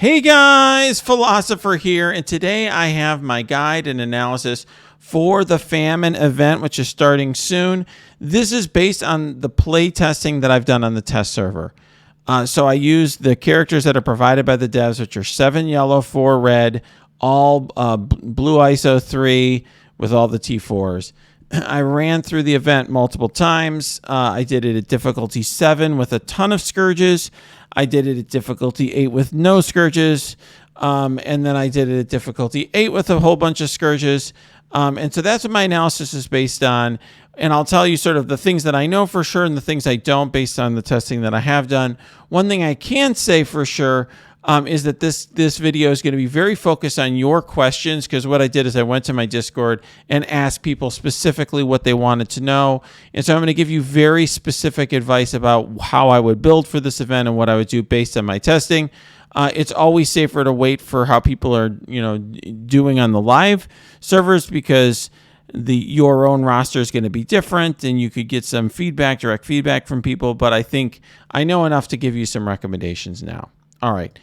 Hey guys, Philosopher here, and today I have my guide and analysis for the Famine event, which is starting soon. This is based on the play testing that I've done on the test server. So I used the characters that are provided by the devs, which are 7 yellow, 4 red, all blue ISO 3 with all the T4s. I ran through the event multiple times. I did it at difficulty 7 with a ton of Scourges. I did it at difficulty 8 with no Scourges. And then I did it at difficulty 8 with a whole bunch of Scourges. And so that's what my analysis is based on. And I'll tell you sort of the things that I know for sure and the things I don't based on the testing that I have done. One thing I can say for sure is that this video is going to be very focused on your questions, because what I did is I went to my Discord and asked people specifically what they wanted to know. And so I'm going to give you very specific advice about how I would build for this event and what I would do based on my testing. It's always safer to wait for how people are, doing on the live servers, because your own roster is going to be different and you could get some direct feedback from people. But I think I know enough to give you some recommendations now. All right.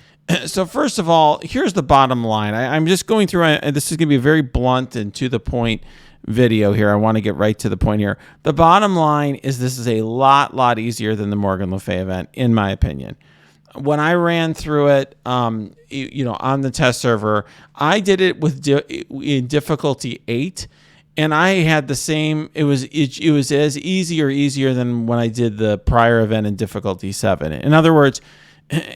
So first of all, here's the bottom line. I'm just going through, this is going to be a very blunt and to the point video here. I want to get right to the point here. The bottom line is this is a lot easier than the Morgan Le Fay event, in my opinion. When I ran through it, on the test server, I did it in difficulty 8, and I had the same. It was as easy or easier than when I did the prior event in difficulty 7. In other words,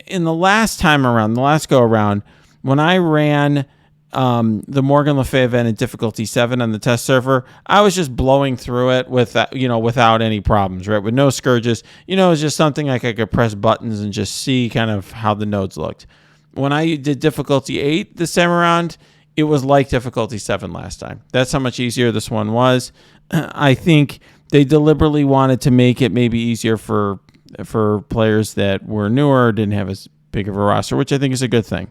in the last go around, when I ran the Morgan Le Fay event in difficulty 7 on the test server, I was just blowing through it without any problems, right? With no Scourges. It was just something like I could press buttons and just see kind of how the nodes looked. When I did difficulty 8 this time around, it was like difficulty 7 last time. That's how much easier this one was. I think they deliberately wanted to make it maybe easier for players that were newer, didn't have as big of a roster, which I think is a good thing.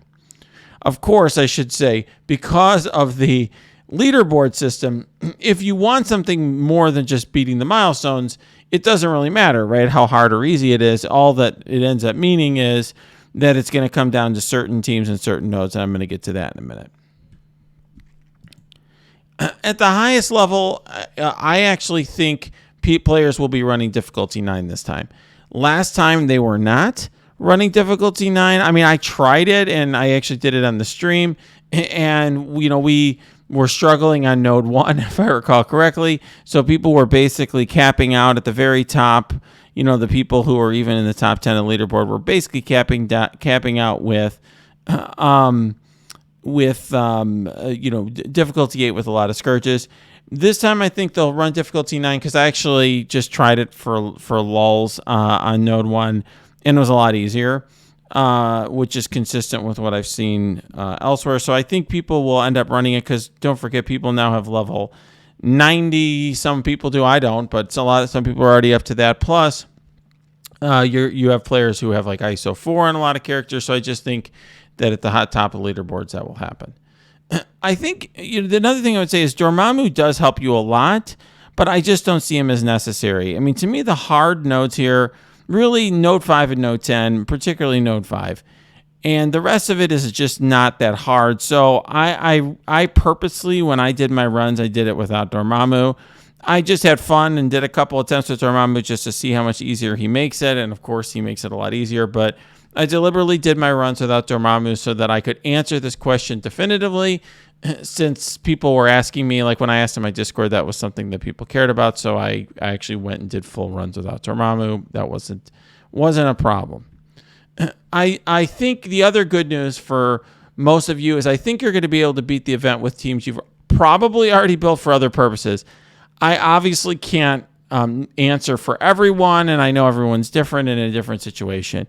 Of course, I should say, because of the leaderboard system, if you want something more than just beating the milestones, it doesn't really matter, right? How hard or easy it is. All that it ends up meaning is that it's going to come down to certain teams and certain nodes, and I'm going to get to that in a minute. At the highest level, I actually think players will be running difficulty 9 this time. Last time they were not running difficulty 9. I mean, I tried it and I actually did it on the stream, and we were struggling on node 1, if I recall correctly. So people were basically capping out at the very top. The people who were even in the top 10 of the leaderboard were basically capping out with difficulty 8 with a lot of Scourges. This time I think they'll run difficulty 9, because I actually just tried it for lulz on node 1, and it was a lot easier, which is consistent with what I've seen elsewhere. So I think people will end up running it, because don't forget, people now have level 90. Some people do, I don't, but some people are already up to that. Plus, you have players who have like ISO 4 on a lot of characters. So I just think that at the hot top of leaderboards that will happen. I think another thing I would say is Dormammu does help you a lot, but I just don't see him as necessary. I mean, to me, the hard nodes here, really node 5 and node 10, particularly node 5. And the rest of it is just not that hard. So I purposely, when I did my runs, I did it without Dormammu. I just had fun and did a couple attempts with Dormammu just to see how much easier he makes it. And of course, he makes it a lot easier, but I deliberately did my runs without Dormammu so that I could answer this question definitively, since people were asking me, like when I asked in my Discord, that was something that people cared about. So I actually went and did full runs without Dormammu. That wasn't a problem. I think the other good news for most of you is I think you're going to be able to beat the event with teams you've probably already built for other purposes. I obviously can't answer for everyone, and I know everyone's different in a different situation.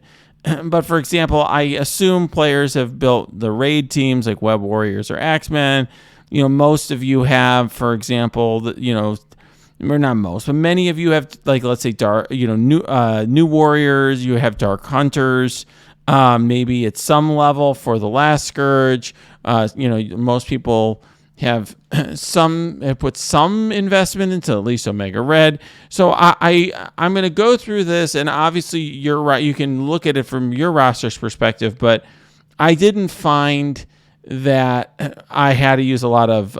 But for example, I assume players have built the raid teams like Web Warriors or Axemen. Most of you have, for example, or not most, but many of you have, like, let's say dark, new warriors. You have dark hunters. Maybe at some level for the last Scourge. Most people have put some investment into at least Omega Red. So I'm going to go through this, and obviously you're right. You can look at it from your roster's perspective, but I didn't find that I had to use a lot of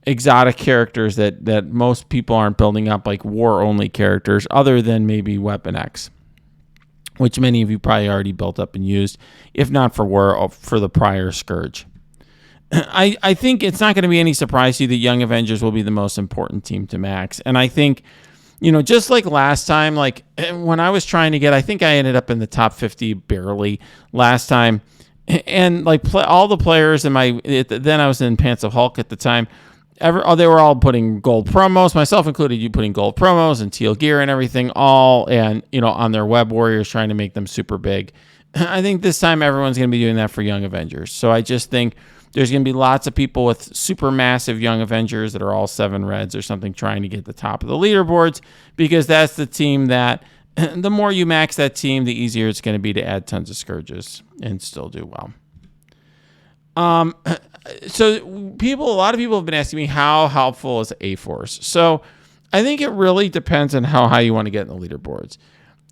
exotic characters that most people aren't building up, like war-only characters, other than maybe Weapon X, which many of you probably already built up and used, if not for war, for the prior Scourge. I think it's not going to be any surprise to you that Young Avengers will be the most important team to max. And I think, just like last time, like when I was trying to get, I think I ended up in the top 50 barely last time. And like all the players in then I was in Pants of Hulk at the time. They were all putting gold promos, myself included, you putting gold promos and teal gear and everything, on their web warriors, trying to make them super big. I think this time everyone's going to be doing that for Young Avengers. So I just think there's going to be lots of people with super massive Young Avengers that are all 7 reds or something trying to get the top of the leaderboards, because that's the team that the more you max that team, the easier it's going to be to add tons of Scourges and still do well. So a lot of people have been asking me, how helpful is A-Force? So I think it really depends on how high you want to get in the leaderboards.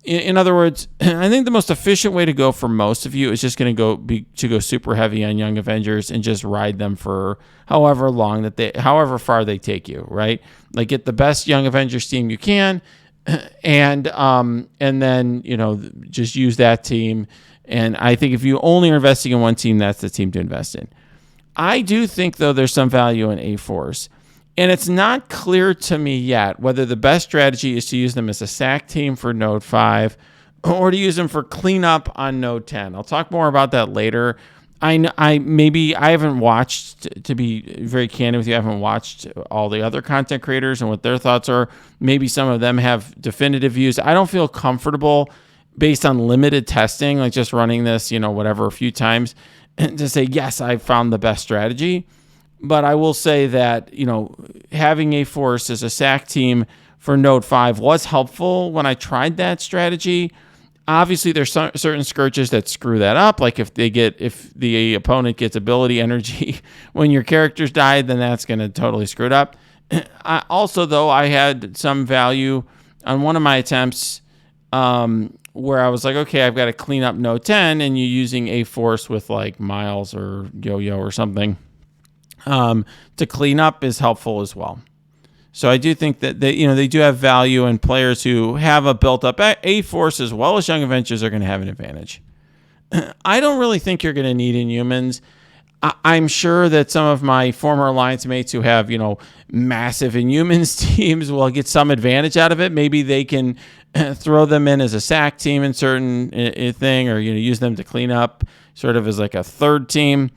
In other words, I think the most efficient way to go for most of you is just going to go super heavy on Young Avengers and just ride them for however far they take you, right? Like get the best Young Avengers team you can, and then just use that team. And I think if you only are investing in one team, that's the team to invest in. I do think, though, there's some value in A-Force. And it's not clear to me yet whether the best strategy is to use them as a sack team for Node 5 or to use them for cleanup on Node 10. I'll talk more about that later. I haven't watched, to be very candid with you, I haven't watched all the other content creators and what their thoughts are. Maybe some of them have definitive views. I don't feel comfortable based on limited testing, like just running this, a few times, and to say, yes, I found the best strategy. But I will say that, having A-Force as a sack team for Node 5 was helpful when I tried that strategy. Obviously, there's certain Scourges that screw that up. Like if the opponent gets ability energy when your characters die, then that's going to totally screw it up. I had some value on one of my attempts where I was like, okay, I've got to clean up Node 10, and you're using A-Force with like Miles or Yo-Yo or something to clean up is helpful as well. So I do think that they do have value, and players who have a built-up A-Force as well as Young Avengers are going to have an advantage. I don't really think you're going to need Inhumans. I'm sure that some of my former alliance mates who have, massive Inhumans teams will get some advantage out of it. Maybe they can throw them in as a sack team in certain thing, or use them to clean up, sort of as like a third team.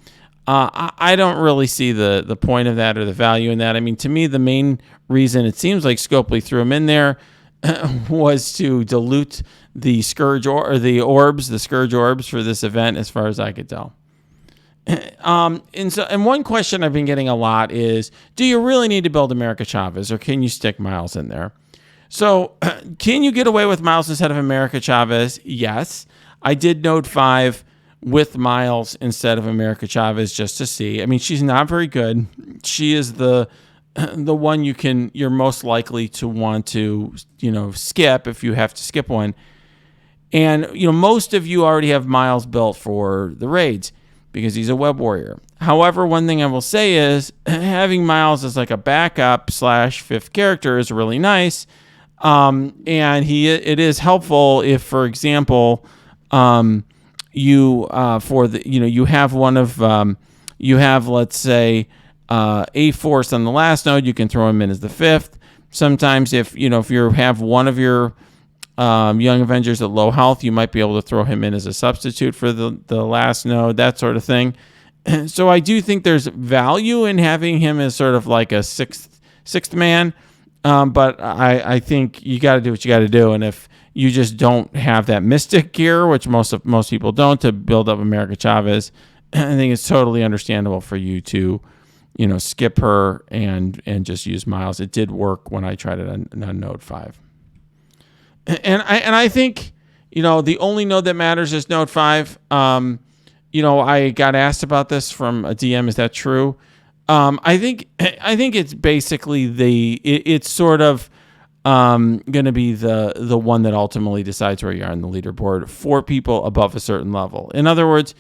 I don't really see the point of that or the value in that. I mean, to me, the main reason it seems like Scopely threw them in there was to dilute the Scourge the Scourge orbs for this event, as far as I could tell. And one question I've been getting a lot is, do you really need to build America Chavez, or can you stick Miles in there? So can you get away with Miles instead of America Chavez? Yes. I did Node 5 with Miles instead of America Chavez just to see. I mean, she's not very good. She is the one you're most likely to want to, skip if you have to skip one. And, most of you already have Miles built for the raids because he's a web warrior. However, one thing I will say is having Miles as like a backup / fifth character is really nice. And it is helpful if, for example, you have, let's say, A-Force on the last node, you can throw him in as the fifth. Sometimes if you have one of your Young Avengers at low health, you might be able to throw him in as a substitute for the last node, that sort of thing. So I do think there's value in having him as sort of like a sixth man. But I think you got to do what you got to do. And if you just don't have that mystic gear, which most people don't, to build up America Chavez, I think it's totally understandable for you to, skip her and just use Miles. It did work when I tried it on Node 5. And I think, the only node that matters is Node 5. I got asked about this from a DM. Is that true? I think it's basically it's sort of going to be the one that ultimately decides where you are on the leaderboard for people above a certain level. In other words,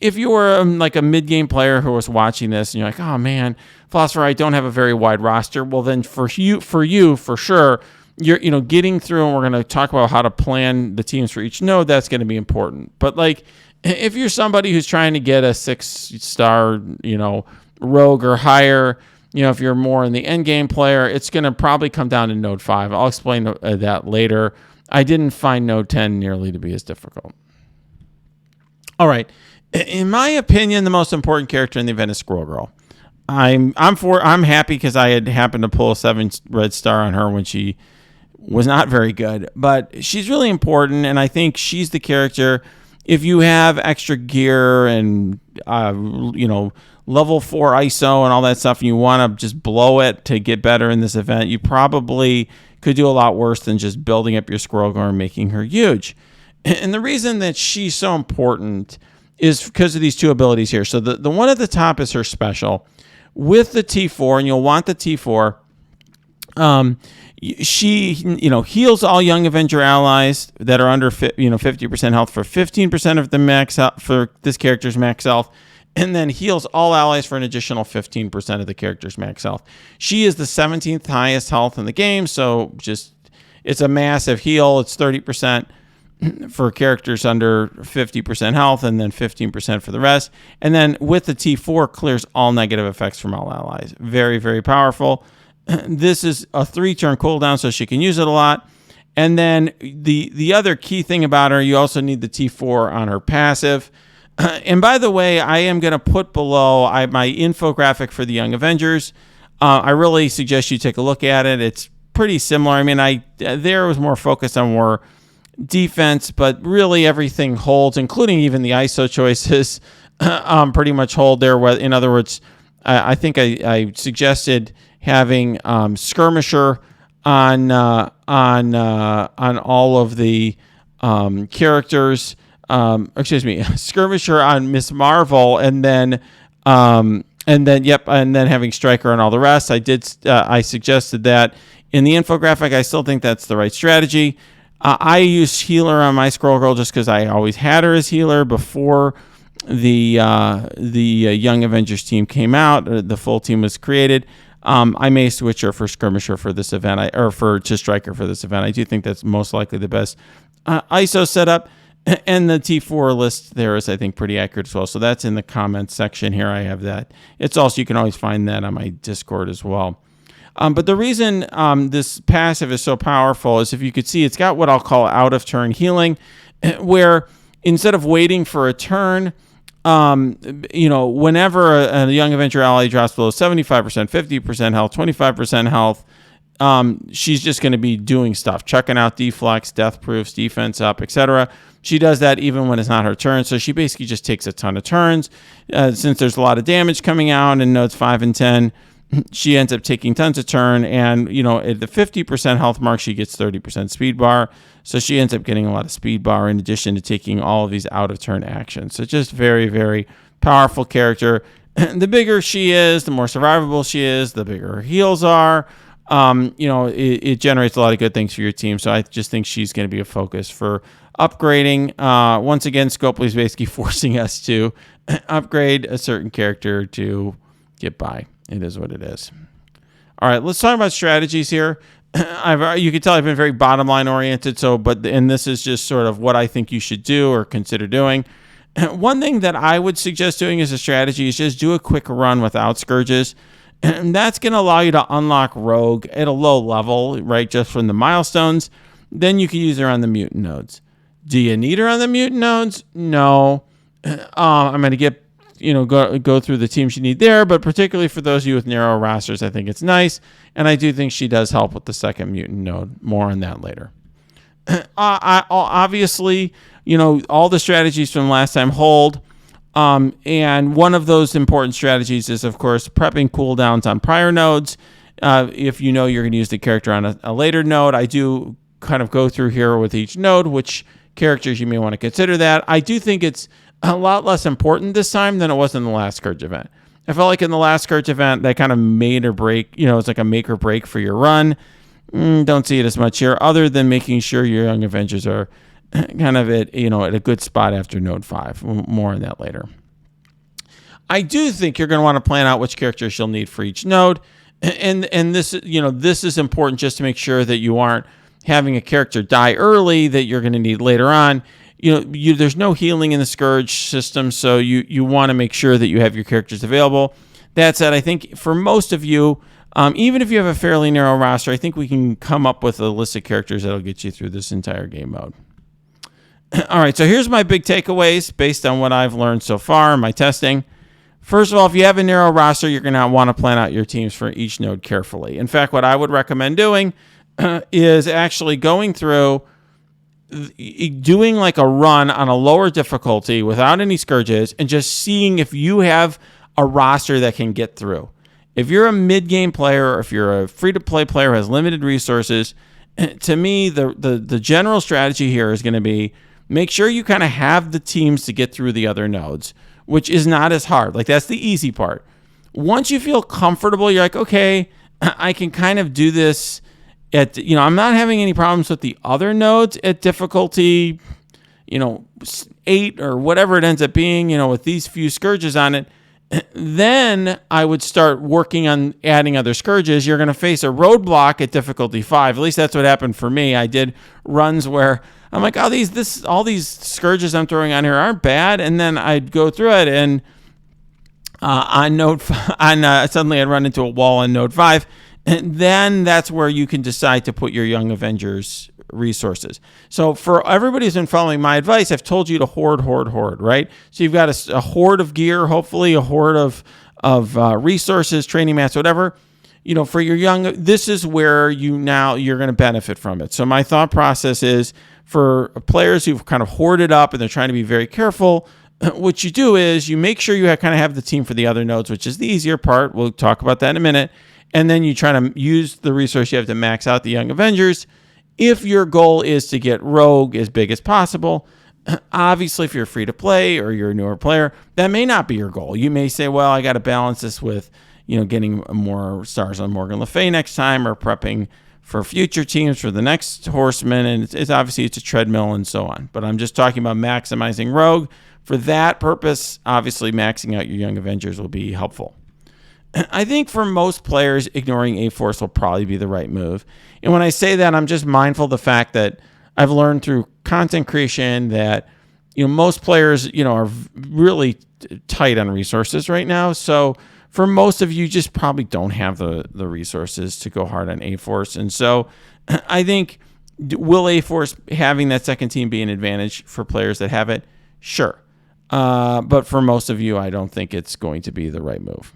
if you were like a mid-game player who was watching this and you're like, oh man, Philosopher, I don't have a very wide roster. Well, then for you, for sure, you're getting through, and we're going to talk about how to plan the teams for each node. That's going to be important. But like, if you're somebody who's trying to get a 6-star, rogue or higher, if you're more in the end game player, it's going to probably come down to node 5. I'll explain that later. I didn't find node 10 nearly to be as difficult. All right. In my opinion, the most important character in the event is Squirrel Girl. I'm happy because I had happened to pull a 7 red star on her when she was not very good, but she's really important, and I think she's the character. If you have extra gear and level 4 ISO and all that stuff, and you want to just blow it to get better in this event, you probably could do a lot worse than just building up your Squirrel Girl and making her huge. And the reason that she's so important is because of these 2 abilities here. So the one at the top is her special with the T4, and you'll want the T4. She heals all Young Avenger allies that are under 50% health for 15% of the max health for this character's max health, and then heals all allies for an additional 15% of the character's max health. She is the 17th highest health in the game, so it's a massive heal. It's 30% for characters under 50% health, and then 15% for the rest. And then with the T4, clears all negative effects from all allies. Very, very powerful. This is a 3-turn cooldown, so she can use it a lot. And then the other key thing about her, you also need the T4 on her passive. And by the way, I am going to put below my infographic for the Young Avengers. I really suggest you take a look at it. It's pretty similar. I mean, there was more focused on more defense, but really everything holds, including even the ISO choices, pretty much hold there. In other words, I think I suggested having Skirmisher on all of the characters. Skirmisher on Miss Marvel, and then having Stryker on all the rest. I suggested that in the infographic. I still think that's the right strategy. I used healer on my Squirrel Girl just because I always had her as healer before the Young Avengers team came out. The full team was created. I may switch her for Skirmisher for this event, to Stryker for this event. I do think that's most likely the best ISO setup. And the T4 list there is, I think, pretty accurate as well. So that's in the comments section here. I have that. It's also, you can always find that on my Discord as well. But the reason this passive is so powerful is, if you could see, it's got what I'll call out-of-turn healing, where instead of waiting for a turn, whenever a Young Avenger ally drops below 75%, 50% health, 25% health, she's just going to be doing stuff, checking out deflex, death proofs, defense up, etc. She does that even when it's not her turn. So she basically just takes a ton of turns. Since there's a lot of damage coming out in nodes 5 and 10, she ends up taking tons of turn. And, at the 50% health mark, she gets 30% speed bar. So she ends up getting a lot of speed bar in addition to taking all of these out of turn actions. So just very, very powerful character. The bigger she is, the more survivable she is, the bigger her heals are. It generates a lot of good things for your team. So I just think she's going to be a focus for upgrading. Once again, Scopely is basically forcing us to upgrade a certain character to get by. It is what it is. All right, let's talk about strategies here. You can tell I've been very bottom line oriented. And this is just sort of what I think you should do or consider doing. One thing that I would suggest doing as a strategy is just do a quick run without Scourges. And that's going to allow you to unlock Rogue at a low level, right? Just from the milestones. Then you can use her on the mutant nodes. Do you need her on the mutant nodes? No. I'm going to get, go through the teams you need there, but particularly for those of you with narrow rosters, I think it's nice. And I do think she does help with the second mutant node. More on that later. Obviously, all the strategies from last time hold. And one of those important strategies is, of course, prepping cooldowns on prior nodes. If you're going to use the character on a later node, I do kind of go through here with each node, which characters you may want to consider that. I do think it's a lot less important this time than it was in the last Scourge event. I felt like in the last Scourge event, that kind of made or break, it's like a make or break for your run. Don't see it as much here, other than making sure your Young Avengers are kind of at a good spot after node 5. More on that later. I do think you're going to want to plan out which characters you'll need for each node, and this is important just to make sure that you aren't having a character die early that you're going to need later on. There's no healing in the Scourge system, so you want to make sure that you have your characters available. That said, I think for most of you, even if you have a fairly narrow roster, I think we can come up with a list of characters that'll get you through this entire game mode. All right, so here's my big takeaways based on what I've learned so far in my testing. First of all, if you have a narrow roster, you're going to want to plan out your teams for each node carefully. In fact, what I would recommend doing is actually going through, doing like a run on a lower difficulty without any Scourges and just seeing if you have a roster that can get through. If you're a mid-game player or if you're a free-to-play player who has limited resources, to me, the general strategy here is going to be make sure you kind of have the teams to get through the other nodes, which is not as hard. Like, that's the easy part. Once you feel comfortable, you're like, okay, I can kind of do this at, I'm not having any problems with the other nodes at difficulty, 8 or whatever it ends up being, with these few Scourges on it. Then I would start working on adding other Scourges. You're going to face a roadblock at difficulty 5. At least that's what happened for me. I did runs where I'm like, all these Scourges I'm throwing on here aren't bad, and then I'd go through it, and suddenly I'd run into a wall on node 5, and then that's where you can decide to put your Young Avengers resources. So for everybody who's been following my advice, I've told you to hoard, right? So you've got a hoard of gear, hopefully a hoard of resources, training mats, whatever. For your young, this is where you're going to benefit from it. So my thought process is for players who've kind of hoarded up and they're trying to be very careful, what you do is you make sure you kind of have the team for the other nodes, which is the easier part. We'll talk about that in a minute. And then you try to use the resource you have to max out the Young Avengers. If your goal is to get Rogue as big as possible, obviously if you're free to play or you're a newer player, that may not be your goal. You may say, well, I got to balance this with, getting more stars on Morgan Le Fay next time or prepping for future teams for the next Horseman. And it's obviously it's a treadmill and so on. But I'm just talking about maximizing Rogue. For that purpose, obviously maxing out your Young Avengers will be helpful. I think for most players, ignoring A-Force will probably be the right move. And when I say that, I'm just mindful of the fact that I've learned through content creation that, most players, are really tight on resources right now. So for most of you, just probably don't have the resources to go hard on A-Force. And so I think, will A-Force having that second team be an advantage for players that have it? Sure. But for most of you, I don't think it's going to be the right move.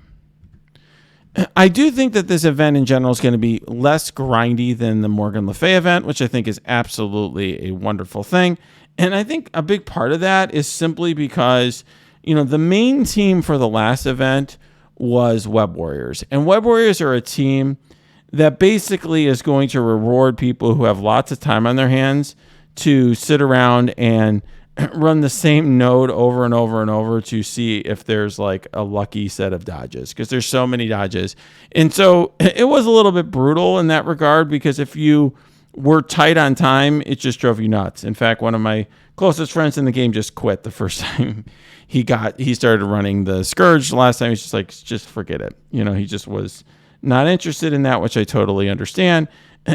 I do think that this event in general is going to be less grindy than the Morgan Le Fay event, which I think is absolutely a wonderful thing. And I think a big part of that is simply because, the main team for the last event was Web Warriors. And Web Warriors are a team that basically is going to reward people who have lots of time on their hands to sit around and run the same node over and over and over to see if there's like a lucky set of dodges, because there's so many dodges. And so it was a little bit brutal in that regard, because if you were tight on time, it just drove you nuts. In fact, one of my closest friends in the game just quit the first time he started running the Scourge. The last time he's just like, just forget it. He just was not interested in that, which I totally understand.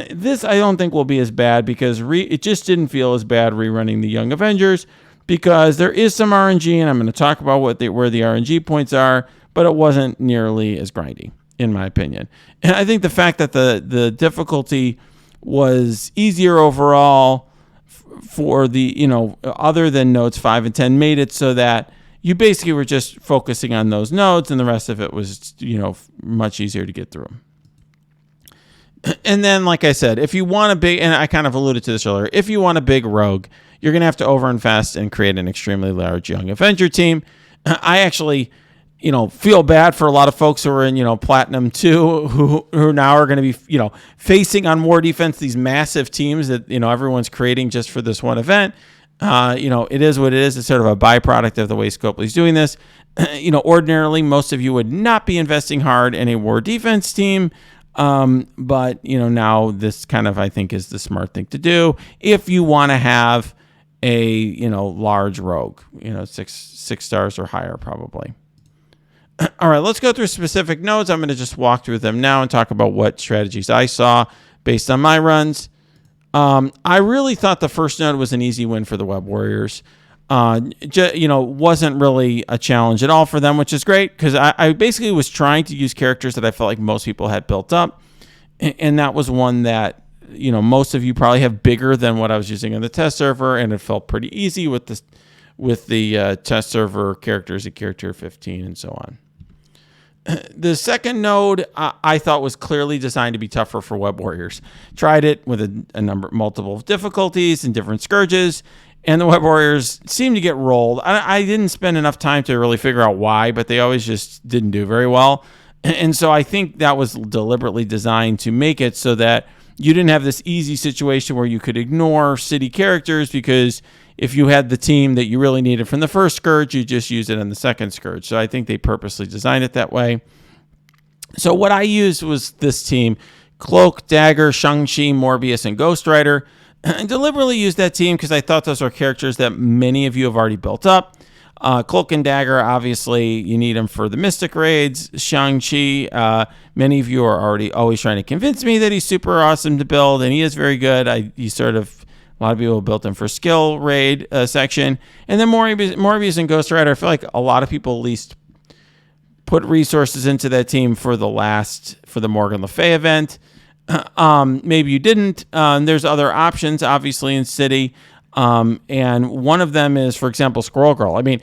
This I don't think will be as bad, because it just didn't feel as bad rerunning the Young Avengers, because there is some RNG, and I'm going to talk about where the RNG points are, but it wasn't nearly as grindy, in my opinion. And I think the fact that the difficulty was easier overall for the, other than nodes 5 and 10, made it so that you basically were just focusing on those nodes, and the rest of it was, much easier to get through. And then, like I said, if you want a big, and I kind of alluded to this earlier, if you want a big Rogue, you're going to have to overinvest and create an extremely large Young Avenger team. I actually, feel bad for a lot of folks who are in, Platinum 2, who now are going to be, facing on war defense, these massive teams that, everyone's creating just for this one event. It is what it is. It's sort of a byproduct of the way Scopely's doing this. Ordinarily, most of you would not be investing hard in a war defense team. But now this kind of, I think, is the smart thing to do. If you want to have large rogue, 6 stars or higher probably. All right, let's go through specific nodes. I'm going to just walk through them now and talk about what strategies I saw based on my runs. I really thought the first node was an easy win for the Web Warriors. Wasn't really a challenge at all for them, which is great because I basically was trying to use characters that I felt like most people had built up. And that was one that, most of you probably have bigger than what I was using on the test server. And it felt pretty easy with the test server characters at character 15 and so on. The second node I thought was clearly designed to be tougher for Web Warriors. Tried it with multiple difficulties and different scourges, and the Web Warriors seemed to get rolled. I didn't spend enough time to really figure out why, but they always just didn't do very well. And so I think that was deliberately designed to make it so that you didn't have this easy situation where you could ignore city characters, because if you had the team that you really needed from the first Scourge, you just use it on the second Scourge. So I think they purposely designed it that way. So what I used was this team: Cloak, Dagger, Shang-Chi, Morbius, and Ghost Rider. I deliberately used that team because I thought those are characters that many of you have already built up. Cloak and Dagger, obviously, you need them for the Mystic raids. Shang-Chi, many of you are always trying to convince me that he's super awesome to build, and he is very good. A lot of people built him for skill raid section. And then Morbius and Ghost Rider, I feel like a lot of people at least put resources into that team for the Morgan Le Fay event. Maybe you didn't. There's other options, obviously, in City. And one of them is, for example, Squirrel Girl. I mean,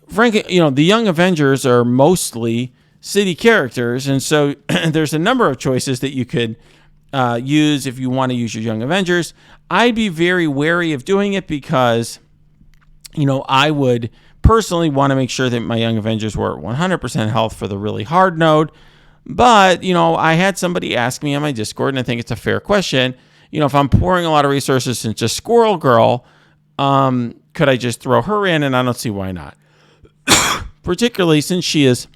frankly, the Young Avengers are mostly City characters. And so there's a number of choices that you could use if you want to use your Young Avengers. I'd be very wary of doing it because, I would personally want to make sure that my Young Avengers were at 100% health for the really hard node. But, I had somebody ask me on my Discord, and I think it's a fair question. If I'm pouring a lot of resources into Squirrel Girl, could I just throw her in? And I don't see why not. Particularly since she is,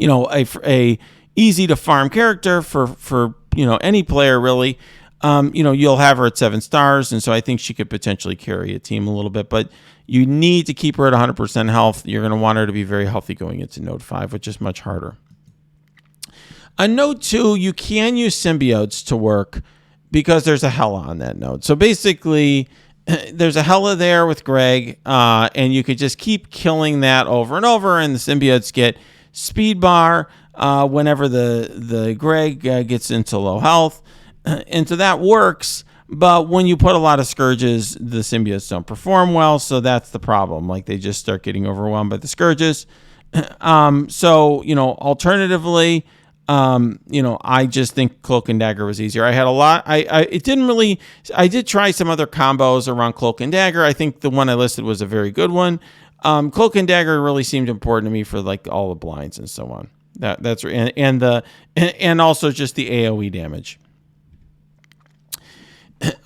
a easy to farm character for any player really. You'll have her at 7 stars, and so I think she could potentially carry a team a little bit, but you need to keep her at 100% health. You're going to want her to be very healthy going into node 5, which is much harder. On node 2, you can use symbiotes to work because there's a Hela on that node. So basically, there's a Hela there with Greg, and you could just keep killing that over and over, and the symbiotes get speed bar whenever the Greg gets into low health. And so that works, but when you put a lot of Scourges, the symbiotes don't perform well, so that's the problem. Like, they just start getting overwhelmed by the Scourges. Alternatively, I just think Cloak and Dagger was easier. I had a lot. I did try some other combos around Cloak and Dagger. I think the one I listed was a very good one. Cloak and Dagger really seemed important to me for like all the blinds and so on. And also just the AoE damage.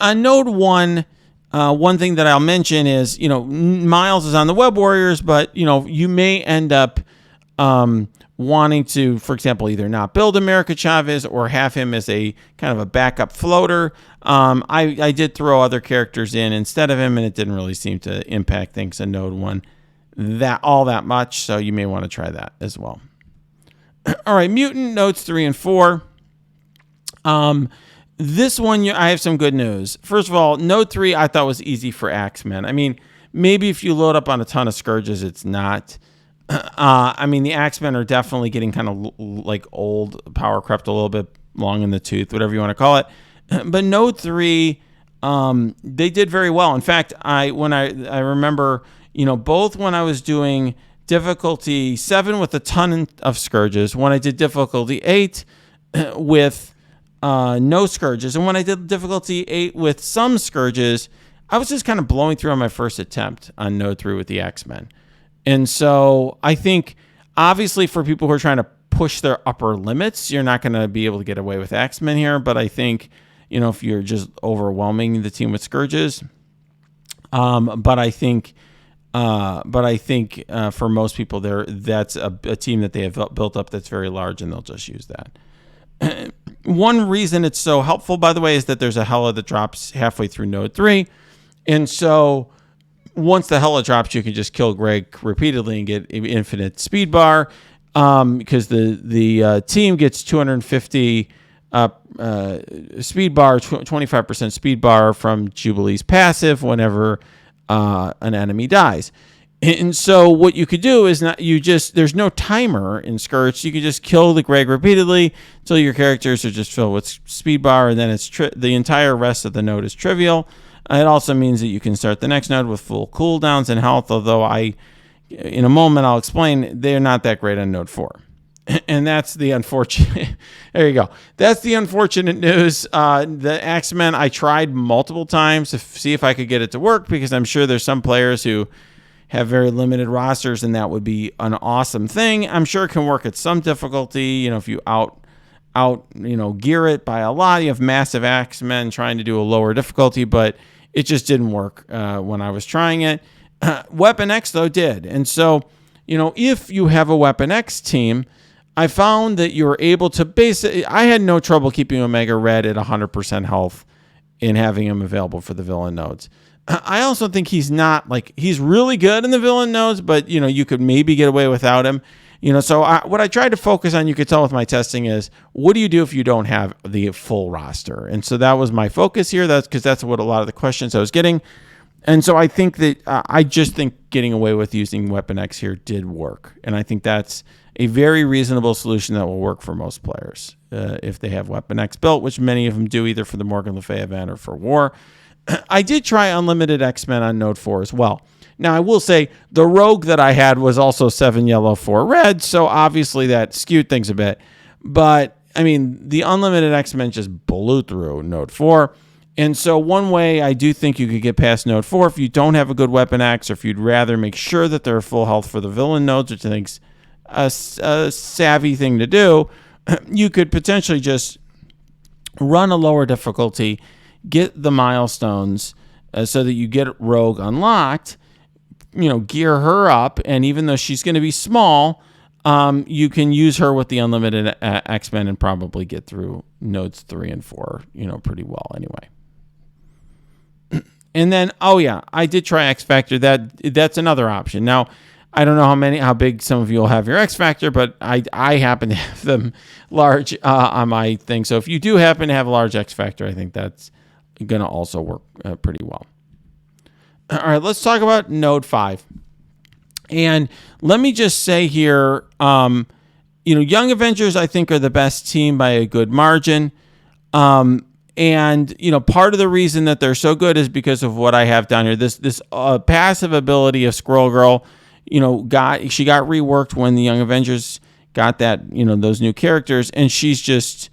On node 1, one thing that I'll mention is, Miles is on the Web Warriors, but you may end up wanting to, for example, either not build America Chavez or have him as a kind of a backup floater. I did throw other characters in instead of him, and it didn't really seem to impact things in node 1 that much, so you may want to try that as well. All right, Mutant nodes 3 and 4. This one, I have some good news. First of all, node 3 I thought was easy for Axemen. I mean, maybe if you load up on a ton of Scourges, it's not. The Axemen are definitely getting kind of like old, power crept a little bit, long in the tooth, whatever you want to call it. But node 3, they did very well. In fact, I remember, both when I was doing difficulty 7 with a ton of Scourges, when I did difficulty 8 with no Scourges, and when I did difficulty 8 with some Scourges, I was just kind of blowing through on my first attempt on node 3 with the Axemen. And so I think, obviously, for people who are trying to push their upper limits, you're not going to be able to get away with Axemen here. But I think, if you're just overwhelming the team with Scourges, but I think for most people, that's a team that they have built up that's very large, and they'll just use that. One reason it's so helpful, by the way, is that there's a Hela that drops halfway through node 3. And so once the Hela drops, you can just kill Greg repeatedly and get infinite speed bar, because the team gets 250 speed bar, 25% speed bar from Jubilee's passive whenever an enemy dies. And so what you could do is there's no timer in Scourge. You can just kill the Greg repeatedly until your characters are just filled with speed bar, and then the entire rest of the node is trivial. It also means that you can start the next node with full cooldowns and health, although in a moment I'll explain, they're not that great on node 4. And that's the unfortunate, there you go. That's the unfortunate news. The X-Men, I tried multiple times to see if I could get it to work, because I'm sure there's some players who have very limited rosters, and that would be an awesome thing. I'm sure it can work at some difficulty. If you gear it by a lot, you have massive X-Men trying to do a lower difficulty, but it just didn't work when I was trying it. Weapon X, though, did. And so, if you have a Weapon X team, I found that you were able to I had no trouble keeping Omega Red at 100% health and having him available for the villain nodes. I also think he's really good in the villain nodes, but, you could maybe get away without him. So what I tried to focus on, you could tell with my testing, is what do you do if you don't have the full roster? And so that was my focus here. That's because that's what a lot of the questions I was getting. And so I think that I just think getting away with using Weapon X here did work. And I think that's a very reasonable solution that will work for most players if they have Weapon X built, which many of them do, either for the Morgan Le Fay event or for War. I did try Unlimited X-Men on Node 4 as well. Now, I will say the rogue that I had was also 7 yellow, 4 red, so obviously that skewed things a bit. But, the Unlimited X-Men just blew through Node 4. And so one way I do think you could get past Node 4, if you don't have a good Weapon X, or if you'd rather make sure that they're full health for the villain nodes, which I think's a savvy thing to do, you could potentially just run a lower difficulty, get the milestones so that you get Rogue unlocked, gear her up, and even though she's going to be small, you can use her with the Unlimited X-Men and probably get through nodes 3 and 4, pretty well anyway. And then, I did try X Factor. That's another option. Now, I don't know how big some of you will have your X Factor, but I happen to have them large on my thing. So if you do happen to have a large X Factor, I think that's going to also work pretty well. All right, let's talk about Node 5. And let me just say here, Young Avengers, I think, are the best team by a good margin. And, part of the reason that they're so good is because of what I have down here. This passive ability of Squirrel Girl, she got reworked when the Young Avengers got that, those new characters. And she's just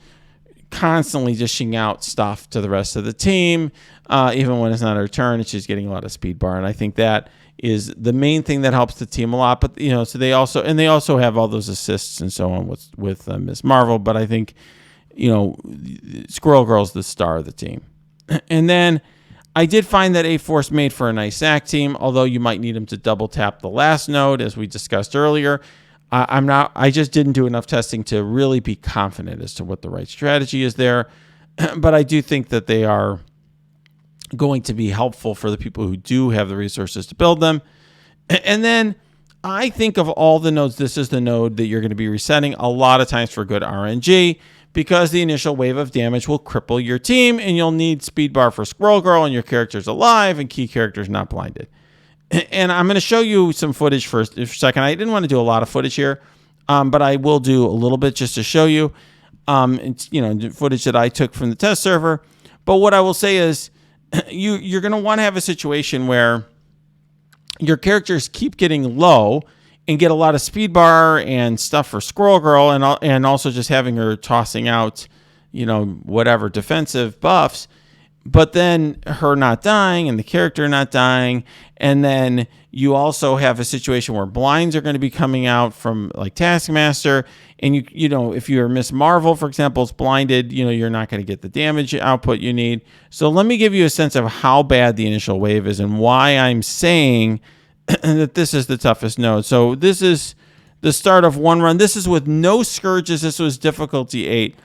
constantly dishing out stuff to the rest of the team, even when it's not her turn, and she's getting a lot of speed bar. And I think that is the main thing that helps the team a lot. But, so they also have all those assists and so on with Ms. Marvel. But I think, Squirrel Girl's the star of the team. And then I did find that A-Force made for a nice SAC team, although you might need him to double tap the last node, as we discussed earlier. I just didn't do enough testing to really be confident as to what the right strategy is there. But I do think that they are going to be helpful for the people who do have the resources to build them. And then I think of all the nodes, this is the node that you're going to be resetting a lot of times for good RNG, because the initial wave of damage will cripple your team, and you'll need speed bar for Squirrel Girl, and your character's alive and key characters not blinded. And I'm going to show you some footage for a second. I didn't want to do a lot of footage here, but I will do a little bit just to show you. It's footage that I took from the test server. But what I will say is, you're going to want to have a situation where your characters keep getting low and get a lot of speed bar and stuff for Squirrel Girl, and also just having her tossing out, whatever defensive buffs, but then her not dying and the character not dying. And then you also have a situation where blinds are going to be coming out from like Taskmaster, and if you're Miss Marvel, for example, is blinded, you're not going to get the damage output you need. So let me give you a sense of how bad the initial wave is and why I'm saying that this is the toughest node. So this is the start of one run. This is with no Scourges. This was difficulty 8.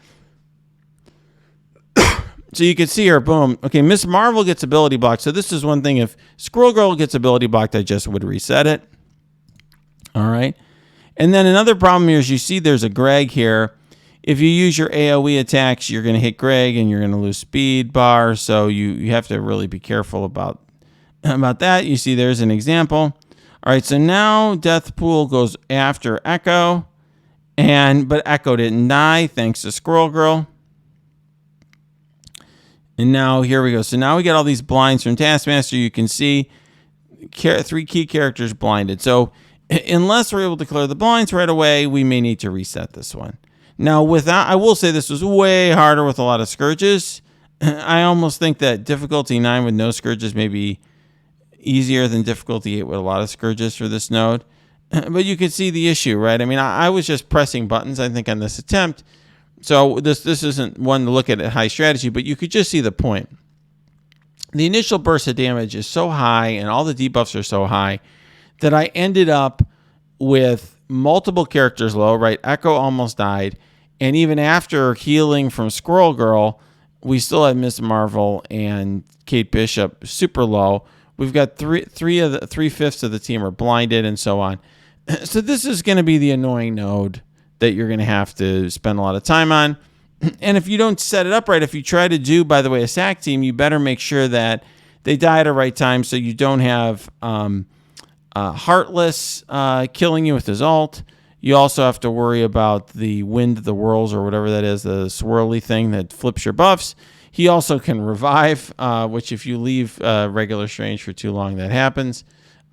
So you can see here, boom. Okay, Miss Marvel gets ability blocked. So this is one thing. If Squirrel Girl gets ability blocked, I just would reset it. All right. And then another problem here is you see there's a Greg here. If you use your AoE attacks, you're going to hit Greg and you're going to lose speed bar. So you have to really be careful about that. You see there's an example. All right, so now Deathpool goes after Echo. But Echo didn't die thanks to Squirrel Girl. And now here we go. So now we get all these blinds from Taskmaster. You can see 3 key characters blinded. So unless we're able to clear the blinds right away, we may need to reset this one. Now, I will say this was way harder with a lot of Scourges. I almost think that difficulty 9 with no Scourges may be easier than difficulty 8 with a lot of Scourges for this node. But you can see the issue, right? I mean, I was just pressing buttons, I think, on this attempt. So this isn't one to look at high strategy, but you could just see the point. The initial burst of damage is so high and all the debuffs are so high that I ended up with multiple characters low, right? Echo almost died. And even after healing from Squirrel Girl, we still had Miss Marvel and Kate Bishop super low. We've got 3/5 of the team are blinded and so on. So this is going to be the annoying node that you're going to have to spend a lot of time on. And if you don't set it up right, if you try to do, by the way, a SAC team, you better make sure that they die at the right time so you don't have Heartless killing you with his ult. You also have to worry about the Wind of the Whirls or whatever that is, the swirly thing that flips your buffs. He also can revive, which if you leave regular Strange for too long, that happens.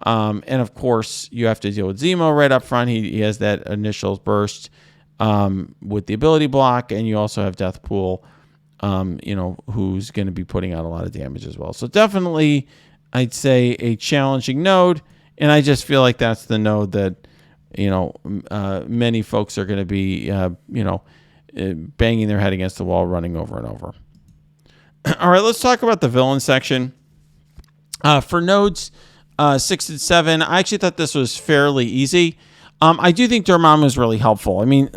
And of course, you have to deal with Zemo right up front. He has that initial burst with the ability block, and you also have Deathpool, who's going to be putting out a lot of damage as well. So definitely, I'd say a challenging node, and I just feel like that's the node that many folks are going to be banging their head against the wall, running over and over. All right, let's talk about the villain section. For nodes 6 and 7, I actually thought this was fairly easy. I do think Dormammu is really helpful. I mean,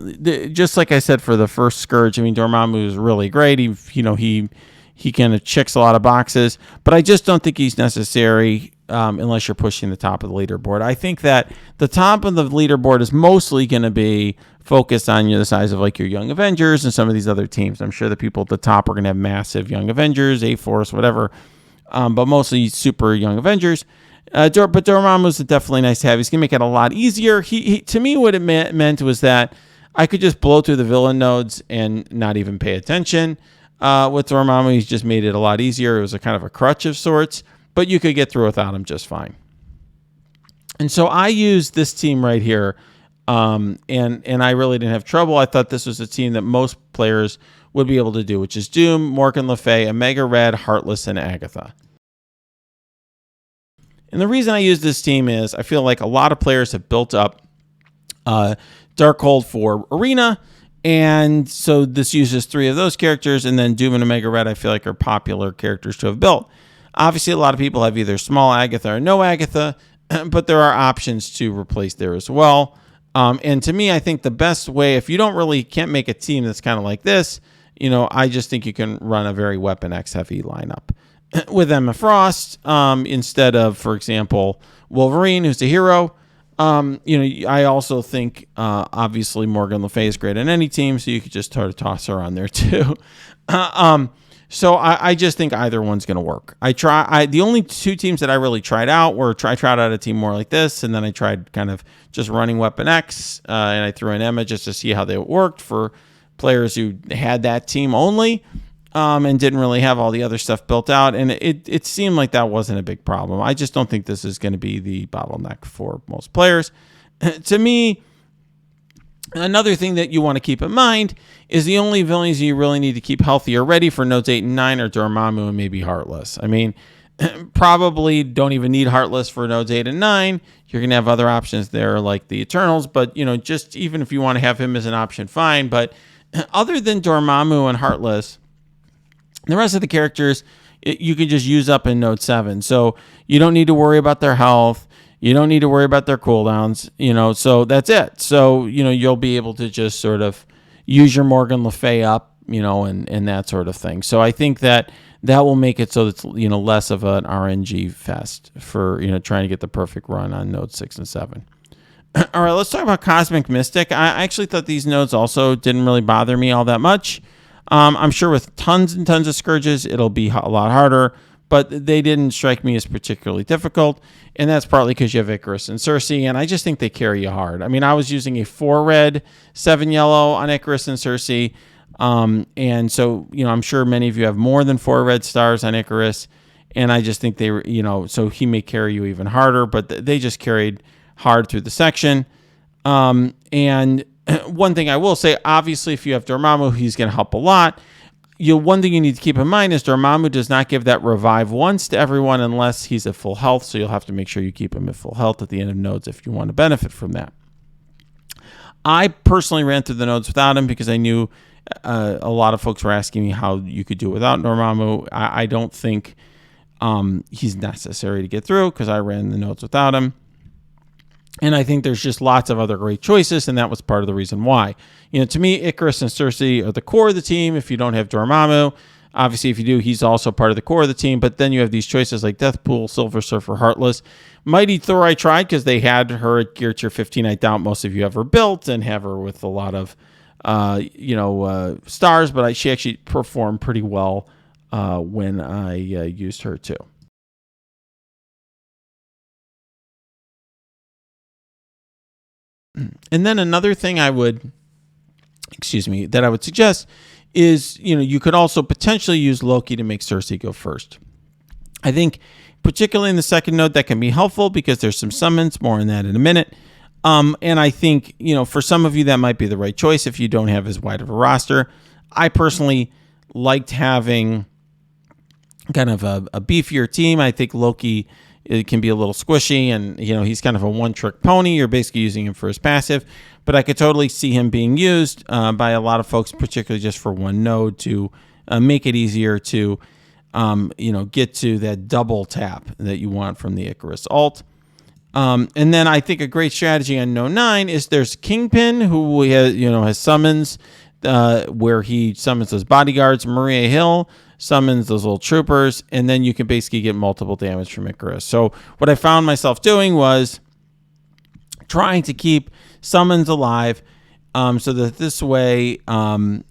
just like I said for the first Scourge, I mean, Dormammu is really great. He kind of checks a lot of boxes, but I just don't think he's necessary unless you're pushing the top of the leaderboard. I think that the top of the leaderboard is mostly going to be focused on the size of like your Young Avengers and some of these other teams. I'm sure the people at the top are going to have massive Young Avengers, A-Force, whatever, but mostly super Young Avengers. But Dormammu is definitely nice to have. He's going to make it a lot easier. He to me, what it meant was that I could just blow through the villain nodes and not even pay attention. With Dormammu, he's just made it a lot easier. It was a kind of a crutch of sorts, but you could get through without him just fine. And so I used this team right here, and I really didn't have trouble. I thought this was a team that most players would be able to do, which is Doom, Morgan Le Fay, Omega Red, Heartless, and Agatha. And the reason I use this team is I feel like a lot of players have built up Darkhold for Arena, and so this uses 3 of those characters, and then Doom and Omega Red I feel like are popular characters to have built. Obviously, a lot of people have either small Agatha or no Agatha, but there are options to replace there as well. And to me, I think the best way, if you can't make a team that's kind of like this, I just think you can run a very Weapon X heavy lineup with Emma Frost instead of, for example, Wolverine, who's a hero. I also think, obviously, Morgan Le Fay is great on any team, so you could just sort of toss her on there too. So I just think either one's going to work. The only 2 teams that I really tried out were I tried out a team more like this, and then I tried kind of just running Weapon X, and I threw in Emma just to see how they worked for players who had that team only. And didn't really have all the other stuff built out. And it seemed like that wasn't a big problem. I just don't think this is going to be the bottleneck for most players. To me, another thing that you want to keep in mind is the only villains you really need to keep healthy or ready for nodes 8 and 9 are Dormammu and maybe Heartless. I mean, probably don't even need Heartless for nodes 8 and 9. You're going to have other options there like the Eternals. But, just even if you want to have him as an option, fine. But other than Dormammu and Heartless, the rest of the characters, you can just use up in Node 7. So you don't need to worry about their health. You don't need to worry about their cooldowns, so that's it. So, you'll be able to just sort of use your Morgan Le Fay up, and that sort of thing. So I think that will make it so it's, less of an RNG fest for, trying to get the perfect run on nodes 6 and 7. All right, let's talk about Cosmic Mystic. I actually thought these nodes also didn't really bother me all that much. I'm sure with tons and tons of Scourges, it'll be a lot harder, but they didn't strike me as particularly difficult, and that's partly because you have Icarus and Cersei, and I just think they carry you hard. I mean, I was using a 4 red, 7 yellow on Icarus and Cersei, and so, I'm sure many of you have more than 4 red stars on Icarus, and I just think they were, so he may carry you even harder, but they just carried hard through the section. And one thing I will say, obviously, if you have Dormammu, he's going to help a lot. One thing you need to keep in mind is Dormammu does not give that revive once to everyone unless he's at full health, so you'll have to make sure you keep him at full health at the end of nodes if you want to benefit from that. I personally ran through the nodes without him because I knew a lot of folks were asking me how you could do it without Dormammu. I don't think he's necessary to get through because I ran the nodes without him. And I think there's just lots of other great choices, and that was part of the reason why. To me, Icarus and Cersei are the core of the team if you don't have Dormammu. Obviously, if you do, he's also part of the core of the team, but then you have these choices like Deathpool, Silver Surfer, Heartless. Mighty Thor I tried because they had her at Gear Tier 15. I doubt most of you have her built and have her with a lot of stars, but she actually performed pretty well when I used her too. And then another thing that I would suggest is, you could also potentially use Loki to make Cersei go first. I think particularly in the second node that can be helpful because there's some summons, more on that in a minute. And I think, for some of you that might be the right choice if you don't have as wide of a roster. I personally liked having kind of a beefier team. I think Loki, it can be a little squishy, and he's kind of a one-trick pony. You're basically using him for his passive, but I could totally see him being used by a lot of folks, particularly just for one node to make it easier to get to that double tap that you want from the Icarus ult. And then I think a great strategy on node 9 is there's Kingpin, who has summons where he summons those bodyguards. Maria Hill summons those little troopers, and then you can basically get multiple damage from Icarus. So what I found myself doing was trying to keep summons alive so that this way, and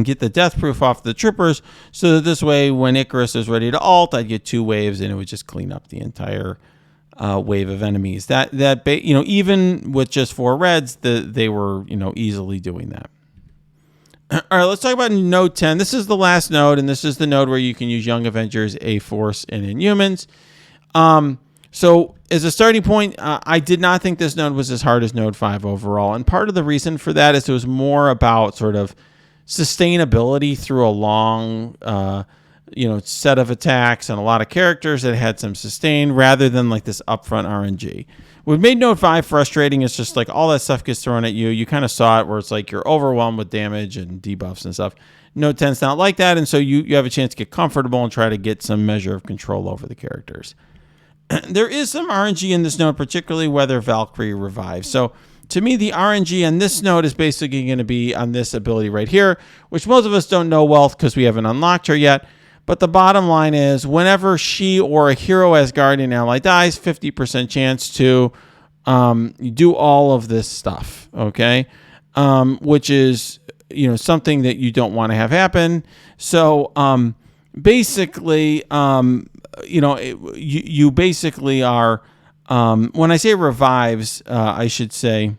get the death proof off the troopers so that this way when Icarus is ready to ult, I'd get 2 waves and it would just clean up the entire wave of enemies. Even with just 4 reds, they were, easily doing that. All right, let's talk about node 10. This is the last node, and this is the node where you can use Young Avengers, A-Force, and Inhumans. So as a starting point, I did not think this node was as hard as node 5 overall. And part of the reason for that is it was more about sort of sustainability through a long, set of attacks and a lot of characters that had some sustain rather than like this upfront RNG. What made node 5 frustrating is just like all that stuff gets thrown at you. You kind of saw it where it's like you're overwhelmed with damage and debuffs and stuff. Node 10's not like that, and so you have a chance to get comfortable and try to get some measure of control over the characters. There is some RNG in this node, particularly whether Valkyrie revives. So to me, the RNG on this node is basically going to be on this ability right here, which most of us don't know well because we haven't unlocked her yet. But the bottom line is whenever she or a hero Asgardian ally dies, 50% chance to do all of this stuff, okay? Which is, something that you don't want to have happen. So basically, you basically are, when I say revives, I should say,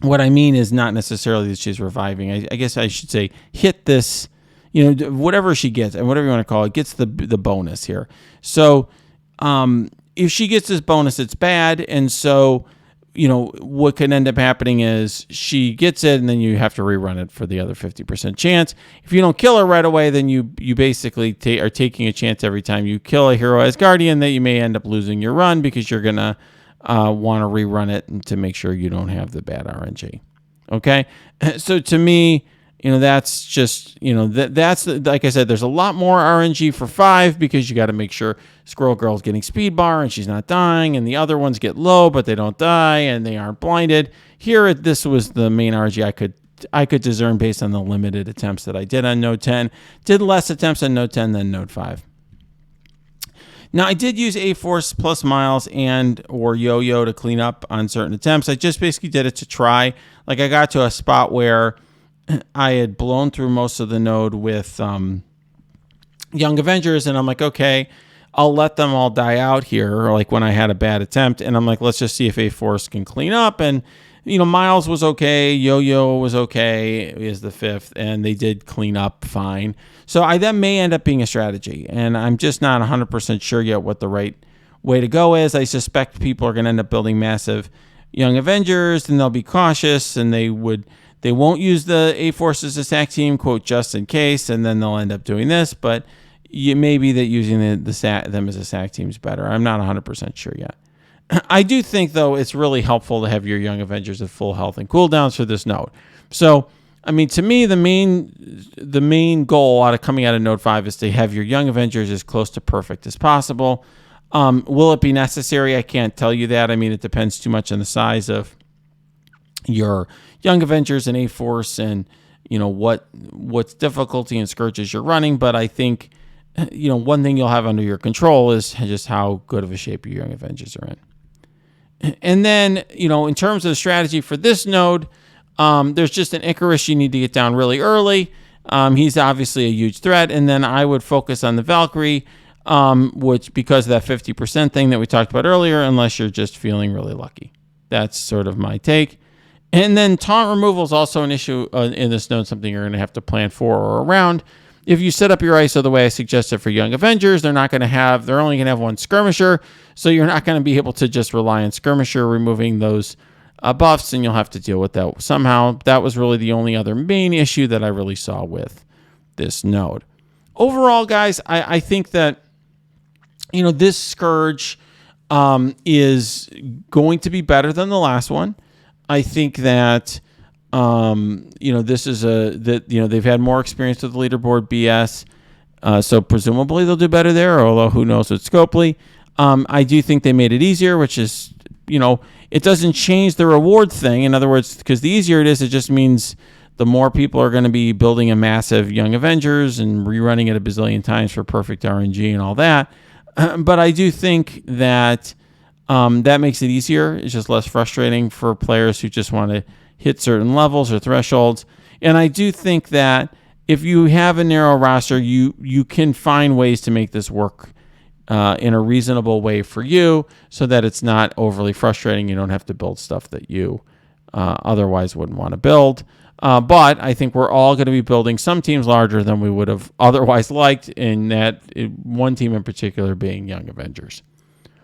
what I mean is not necessarily that she's reviving. I guess I should say hit this, whatever she gets, and whatever you want to call it, gets the bonus here. So if she gets this bonus, it's bad. And so, what can end up happening is she gets it, and then you have to rerun it for the other 50% chance. If you don't kill her right away, then you basically are taking a chance every time you kill a hero Asgardian that you may end up losing your run because you're going to want to rerun it to make sure you don't have the bad RNG. Okay? So to me, that's just, that's, like I said, there's a lot more RNG for 5 because you got to make sure Squirrel Girl's getting speed bar and she's not dying, and the other ones get low, but they don't die and they aren't blinded. Here, this was the main RNG I could I could discern based on the limited attempts that I did on Node 10. Did less attempts on Node 10 than Node 5. Now, I did use A-Force plus Miles and or Yo-Yo to clean up on certain attempts. I just basically did it to try. Like, I got to a spot where I had blown through most of the node with Young Avengers, and I'm like, okay, I'll let them all die out here, like when I had a bad attempt. And I'm like, let's just see if A-Force can clean up. And, Miles was okay. Yo-Yo was okay, is the 5th, and they did clean up fine. So that may end up being a strategy, and I'm just not 100% sure yet what the right way to go is. I suspect people are going to end up building massive Young Avengers, and they'll be cautious, and they won't use the A-Force as a SAC team, quote, just in case, and then they'll end up doing this. But it may be that using them as a SAC team is better. I'm not 100% sure yet. I do think, though, it's really helpful to have your Young Avengers at full health and cooldowns for this node. So, I mean, to me, the main goal coming out of Node 5 is to have your Young Avengers as close to perfect as possible. Will it be necessary? I can't tell you that. I mean, it depends too much on the size of your Young Avengers and A-Force and, what's difficulty and Scourges you're running. But I think, one thing you'll have under your control is just how good of a shape your Young Avengers are in. And then, in terms of the strategy for this node, there's just an Icarus you need to get down really early. He's obviously a huge threat. And then I would focus on the Valkyrie, which, because of that 50% thing that we talked about earlier, unless you're just feeling really lucky. That's sort of my take. And then taunt removal is also an issue in this node, something you're going to have to plan for or around. If you set up your ISO the way I suggested for Young Avengers, they're only going to have one skirmisher, so you're not going to be able to just rely on skirmisher removing those buffs, and you'll have to deal with that somehow. That was really the only other main issue that I really saw with this node. Overall, guys, I think that this Scourge is going to be better than the last one. I think that this is they've had more experience with the leaderboard BS, so presumably they'll do better there, although who knows with Scopely. I do think they made it easier, which is, it doesn't change the reward thing. In other words, because the easier it is, it just means the more people are going to be building a massive Young Avengers and rerunning it a bazillion times for perfect RNG and all that. But I do think that that makes it easier. It's just less frustrating for players who just want to hit certain levels or thresholds. And I do think that if you have a narrow roster, you can find ways to make this work in a reasonable way for you so that it's not overly frustrating. You don't have to build stuff that you otherwise wouldn't want to build. But I think we're all going to be building some teams larger than we would have otherwise liked, in that one team in particular being Young Avengers.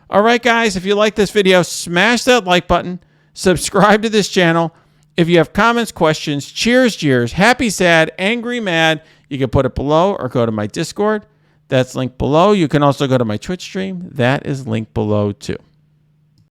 All right, guys, if you like this video, smash that like button, subscribe to this channel. If you have comments, questions, cheers, jeers, happy, sad, angry, mad, you can put it below or go to my Discord. That's linked below. You can also go to my Twitch stream. That is linked below too.